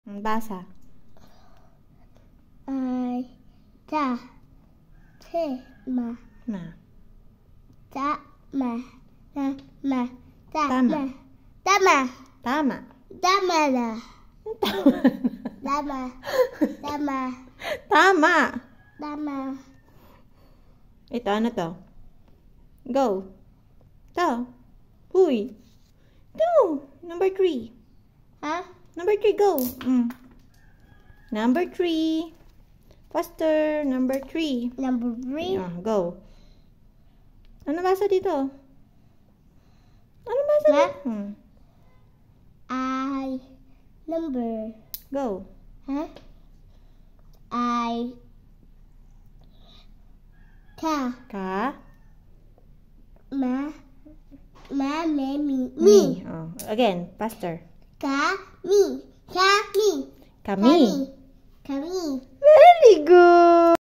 Basa. Ta. Te. Ma. Na. Ta. Ma. Na. Ma. Ta. Tama. Ma. Tama. Tama. Tama na. Tama. Tama. Tama. Tama. Tama. Ito, ano to? Go. To. Huy. Go. Number 3. Ha? Number 3, go. Number 3. Faster. Number 3. Number 3. Go. Ano basa dito? Ano basa Ma? dito? Number. Go. Huh? Ka. Ka. Ma. Me. Mi. Again, faster. Ka. Mi. Ka. Mi. Kami. Kami.